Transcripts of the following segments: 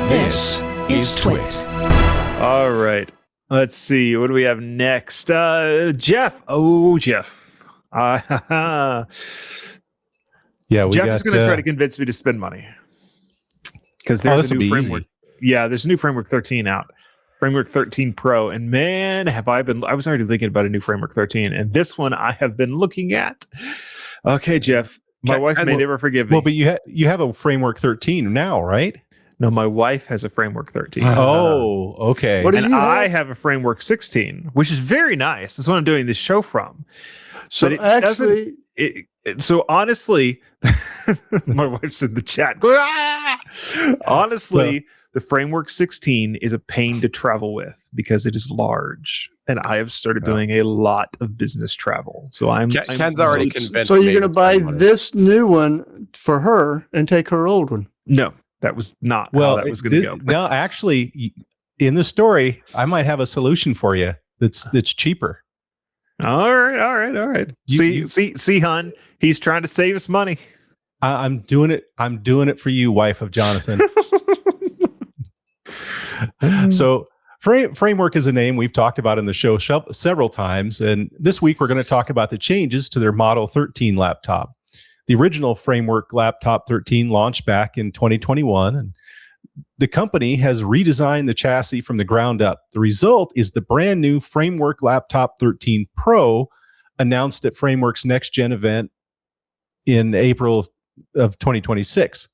This is TWiT. All right. Let's see. What do we have next? Jeff. Oh, Jeff. Yeah, Jeff is going to try to convince me to spend money. Because there's a new framework. Easy. Yeah, there's a new Framework 13 out. Framework 13 Pro. And man, I was already thinking about a new Framework 13. And this one I have been looking at. Okay, Jeff. My wife may never forgive me. Well, but you have a Framework 13 now, right? No, my wife has a Framework 13. Oh, okay. And I have a Framework 16, which is very nice. That's what I'm doing this show from. So actually, so honestly, my wife's in the chat. Honestly, the Framework 16 is a pain to travel with because it is large, and I have started doing a lot of business travel. So Ken's already convinced. So you're going to buy this new one for her and take her old one? No, that was not how that was going to go. No, actually, in the story, I might have a solution for you that's cheaper. All right. See, hon, he's trying to save us money. I'm doing it. I'm doing it for you, wife of Jonathan. So Framework is a name we've talked about in the show several times. And this week, we're going to talk about the changes to their Model 13 laptop. The original Framework Laptop 13 launched back in 2021. And the company has redesigned the chassis from the ground up. The result is the brand new Framework Laptop 13 Pro, announced at Framework's Next Gen event in April of 2026.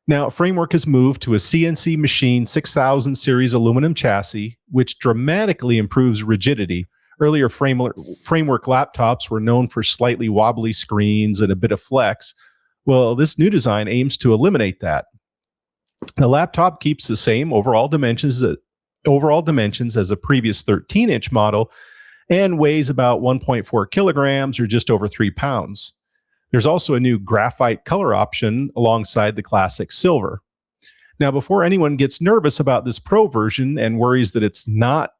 Now, Framework has moved to a CNC Machine 6000 series aluminum chassis, which dramatically improves rigidity. Earlier Framework laptops were known for slightly wobbly screens and a bit of flex. Well, this new design aims to eliminate that. The laptop keeps the same overall dimensions as a previous 13-inch model and weighs about 1.4 kilograms or just over 3 pounds. There's also a new graphite color option alongside the classic silver. Now, before anyone gets nervous about this Pro version and worries that it's not,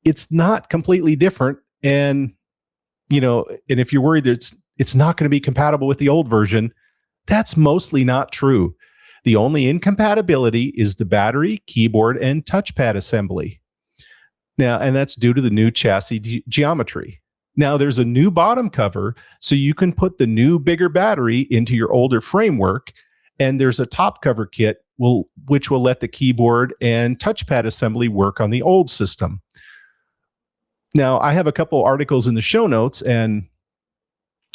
it's not completely different. And if you're worried that it's not going to be compatible with the old version, that's mostly not true. The only incompatibility is the battery, keyboard, and touchpad assembly. Now, and that's due to the new chassis geometry. Now, there's a new bottom cover, so you can put the new, bigger battery into your older Framework, and there's a top cover kit which will let the keyboard and touchpad assembly work on the old system. Now, I have a couple articles in the show notes, and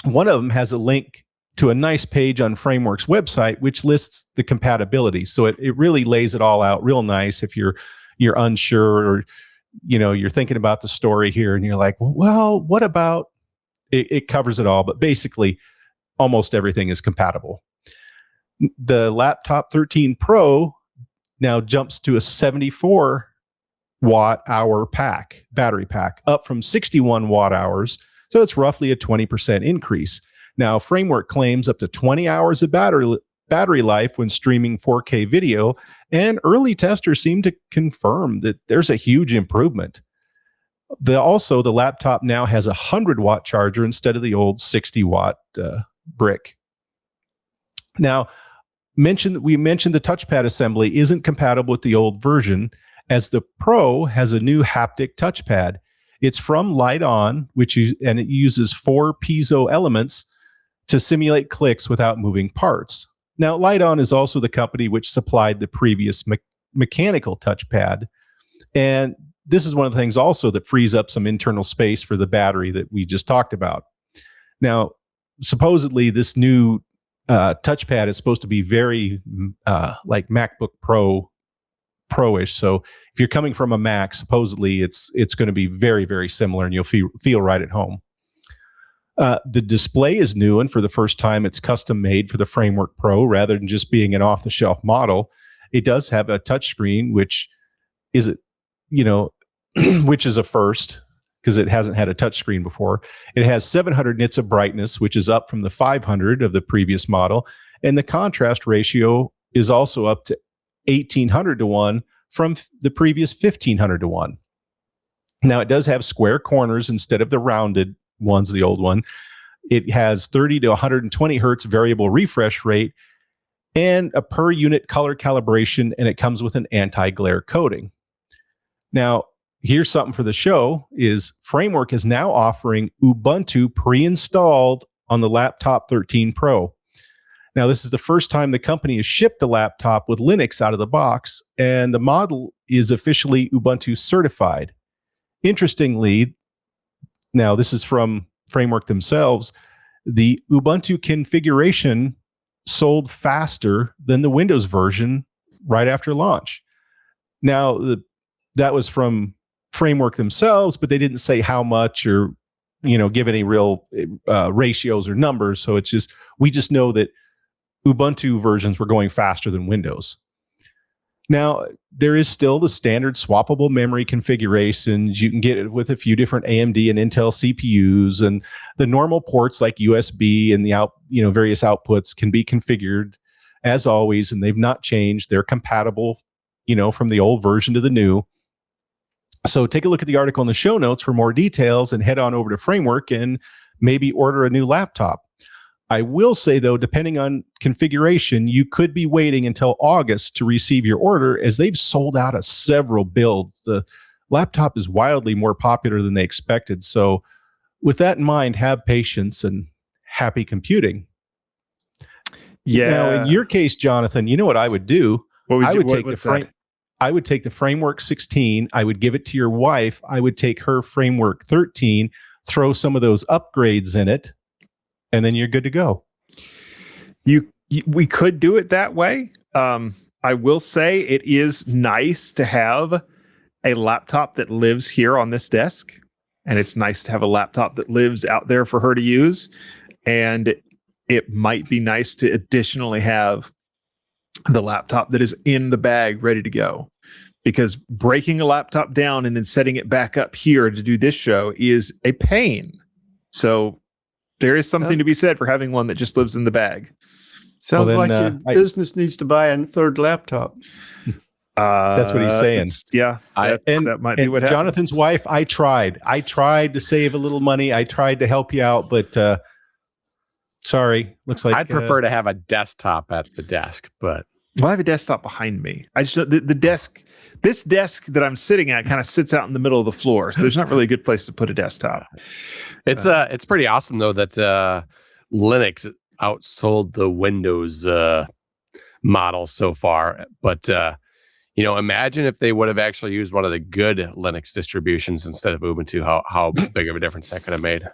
one of them has a link to a nice page on Framework's website, which lists the compatibility. So it really lays it all out real nice if you're unsure or you're thinking about the story here and you're like, well, what about it covers it all, but basically almost everything is compatible. The Laptop 13 Pro now jumps to a 74 watt hour battery pack, up from 61 watt hours. So it's roughly a 20% increase. Now, Framework claims up to 20 hours of battery life when streaming 4K video, and early testers seem to confirm that there's a huge improvement. The laptop now has a 100-watt charger instead of the old 60-watt brick. Now, we mentioned the touchpad assembly isn't compatible with the old version, as the Pro has a new haptic touchpad. It's from Light-On, and it uses 4 piezo elements to simulate clicks without moving parts. Now, Light-On is also the company which supplied the previous mechanical touchpad. And this is one of the things also that frees up some internal space for the battery that we just talked about. Now, supposedly this new touchpad is supposed to be very like MacBook Pro-ish. So if you're coming from a Mac, supposedly it's going to be very, very similar, and you'll feel right at home. The display is new, and for the first time, it's custom made for the Framework Pro rather than just being an off-the-shelf model. It does have a touchscreen, which is a first because it hasn't had a touchscreen before. It has 700 nits of brightness, which is up from the 500 of the previous model, and the contrast ratio is also up to 1800 to 1 from the previous 1500 to 1. Now, it does have square corners instead of the rounded one's the old one. It has 30 to 120 hertz variable refresh rate, and a per unit color calibration, and it comes with an anti-glare coating. Now, here's something for the show is Framework is now offering Ubuntu pre-installed on the Laptop 13 Pro. Now, this is the first time the company has shipped a laptop with Linux out of the box, and the model is officially Ubuntu certified. Interestingly, now this is from Framework themselves, the Ubuntu configuration sold faster than the Windows version right after launch. Now, that was from Framework themselves, but they didn't say how much or, give any real ratios or numbers. So it's just, we just know that Ubuntu versions were going faster than Windows. Now, there is still the standard swappable memory configurations. You can get it with a few different AMD and Intel CPUs, and the normal ports like USB and the various outputs can be configured as always, and they've not changed. They're compatible, from the old version to the new. So take a look at the article in the show notes for more details and head on over to Framework and maybe order a new laptop. I will say, though, depending on configuration, you could be waiting until August to receive your order, as they've sold out of several builds. The laptop is wildly more popular than they expected. So with that in mind, have patience and happy computing. Yeah. Now, in your case, Jonathan, you know what I would do? I would take the Framework 16. I would give it to your wife. I would take her Framework 13, throw some of those upgrades in it, and then you're good to go. We could do it that way. I will say it is nice to have a laptop that lives here on this desk, and it's nice to have a laptop that lives out there for her to use. And it might be nice to additionally have the laptop that is in the bag ready to go, because breaking a laptop down and then setting it back up here to do this show is a pain. So there is something to be said for having one that just lives in the bag. Sounds like your business needs to buy a third laptop. That's what he's saying. That might be what happened. Jonathan's wife, I tried to save a little money. I tried to help you out, but sorry. Looks like I'd prefer to have a desktop at the desk, but I have a desktop behind me. I just the desk. This desk that I'm sitting at kind of sits out in the middle of the floor, so there's not really a good place to put a desktop. It's pretty awesome though that Linux outsold the Windows model so far. But imagine if they would have actually used one of the good Linux distributions instead of Ubuntu. How big of a difference that could have made.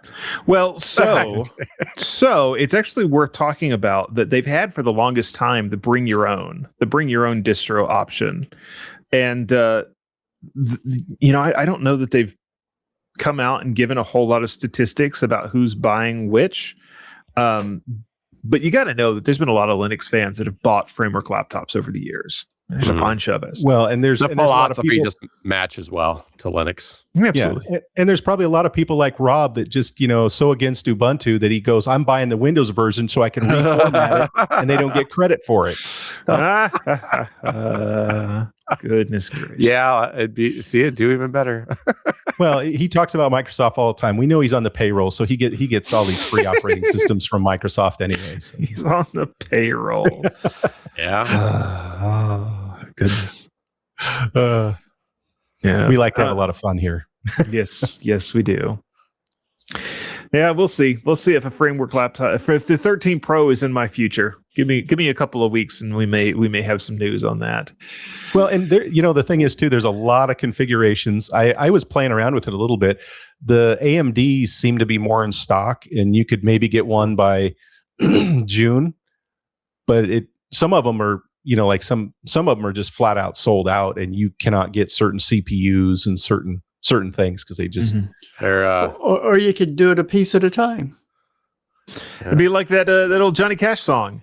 Well, so it's actually worth talking about that they've had for the longest time the bring your own distro option. And, I don't know that they've come out and given a whole lot of statistics about who's buying which. But you got to know that there's been a lot of Linux fans that have bought Framework laptops over the years. There's a bunch of us. Well, and there's the a lot of people just matches well to Linux. Absolutely. Yeah. And there's probably a lot of people like Rob that just, so against Ubuntu that he goes, I'm buying the Windows version so I can reformat it, and they don't get credit for it. Goodness gracious. Yeah, it'd do even better. Well, he talks about Microsoft all the time. We know he's on the payroll, so he gets all these free operating systems from Microsoft anyways. So. He's on the payroll. Yeah. Oh, goodness. Yeah. We like to have a lot of fun here. Yes, we do. Yeah, we'll see. We'll see if a Framework laptop, if the 13 Pro is in my future. Give me a couple of weeks, and we may have some news on that. Well, and there, the thing is too, there's a lot of configurations. I was playing around with it a little bit. The AMDs seem to be more in stock, and you could maybe get one by June. But some of them are, like some of them are just flat out sold out, and you cannot get certain CPUs and certain things because they just they're or you could do it a piece at a time. It'd be like that old Johnny Cash song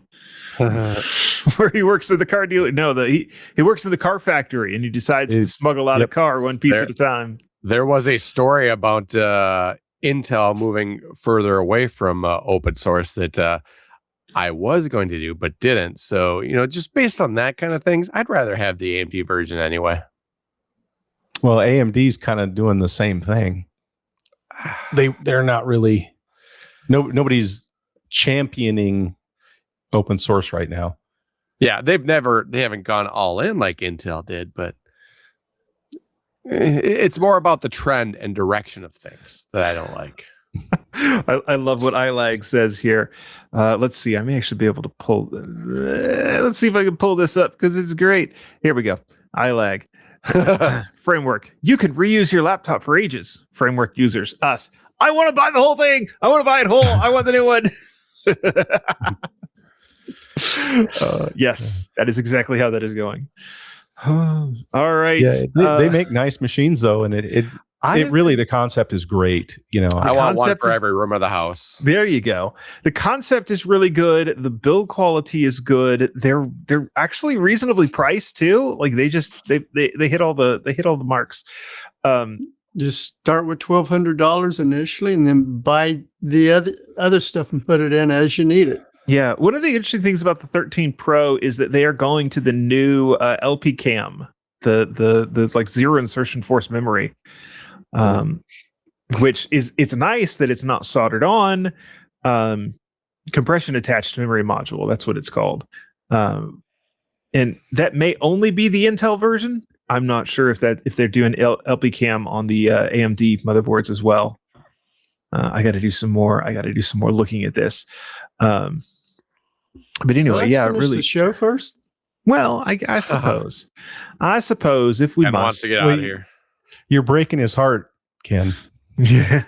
where he works at the car dealer. No, he works in the car factory, and he decides to smuggle out a car one piece at a time. There was a story about Intel moving further away from open source that I was going to do, but didn't. So, just based on that kind of things, I'd rather have the AMD version anyway. Well, AMD's kind of doing the same thing. They're not really. Nobody's championing open source right now. Yeah, they haven't gone all in like Intel did, but it's more about the trend and direction of things that I don't like. I love what iLag says here. Let's see. I may actually be able to pull. Let's see if I can pull this up because it's great. Here we go. iLag. Framework. You can reuse your laptop for ages. Framework users. Us. I want to buy the whole thing. I want to buy it whole. I want the new one. Yes, that is exactly how that is going. All right. Yeah, they make nice machines though, and it really, the concept is great. You know, I want one for every room of the house. There you go. The concept is really good. The build quality is good. They're actually reasonably priced too. Like they hit all the marks. Just start with $1,200 initially, and then buy the other stuff and put it in as you need it. Yeah, one of the interesting things about the 13 Pro is that they are going to the new LP cam, the like zero insertion force memory, which it's nice that it's not soldered on, compression attached memory module. That's what it's called, and that may only be the Intel version. I'm not sure if they're doing LP cam on the AMD motherboards as well. I got to do some more. Looking at this. But anyway, really. The show first. Well, I suppose. I suppose if we wants to get out of here. You're breaking his heart, Ken. Yeah.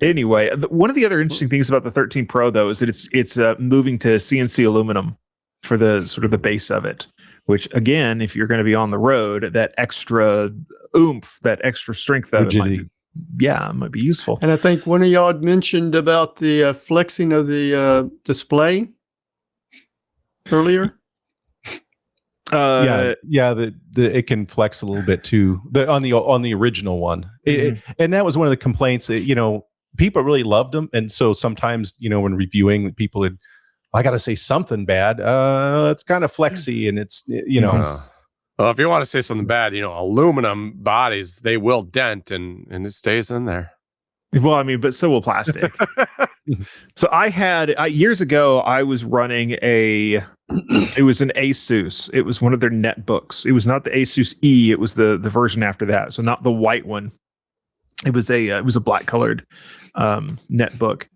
Anyway, one of the other interesting things about the 13 Pro though is that it's moving to CNC aluminum for the sort of the base of it. Which again, if you're going to be on the road, that extra oomph, that extra strength of it might be useful. And I think one of y'all had mentioned about the flexing of the display earlier. It can flex a little bit too. On the original one, and that was one of the complaints that people really loved them, and so sometimes when reviewing, people had. I got to say something bad. It's kind of flexy, and it's Well, if you want to say something bad, aluminum bodies, they will dent and it stays in there. Well, I mean, but so will plastic. So I had years ago, I was running it was an Asus. It was one of their netbooks. It was not the Asus E. It was the version after that. So not the white one. It was a black colored netbook.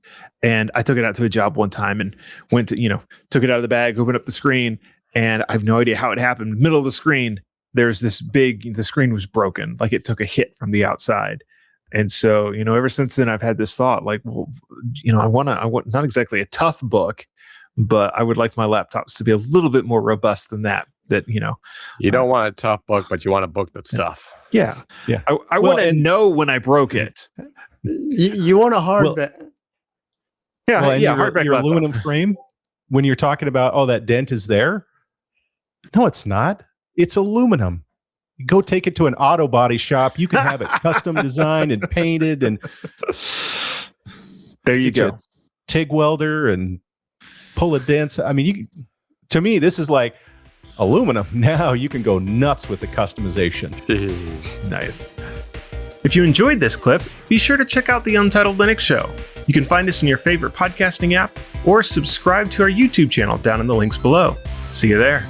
And I took it out to a job one time and went to, took it out of the bag, opened up the screen, and I have no idea how it happened. Middle of the screen, there's the screen was broken, like it took a hit from the outside. And so, ever since then, I've had this thought, like, well, I want not exactly a tough book, but I would like my laptops to be a little bit more robust than that. You don't want a tough book, but you want a book that's tough. Yeah. I want to know when I broke it. You want a hardback. Your aluminum frame, when you're talking about, that dent is there. No, it's not. It's aluminum. You go take it to an auto body shop. You can have it custom designed and painted, and there you go. TIG welder and pull a dent. I mean, to me, this is like aluminum. Now you can go nuts with the customization. Nice. If you enjoyed this clip, be sure to check out the Untitled Linux Show. You can find us in your favorite podcasting app or subscribe to our YouTube channel down in the links below. See you there.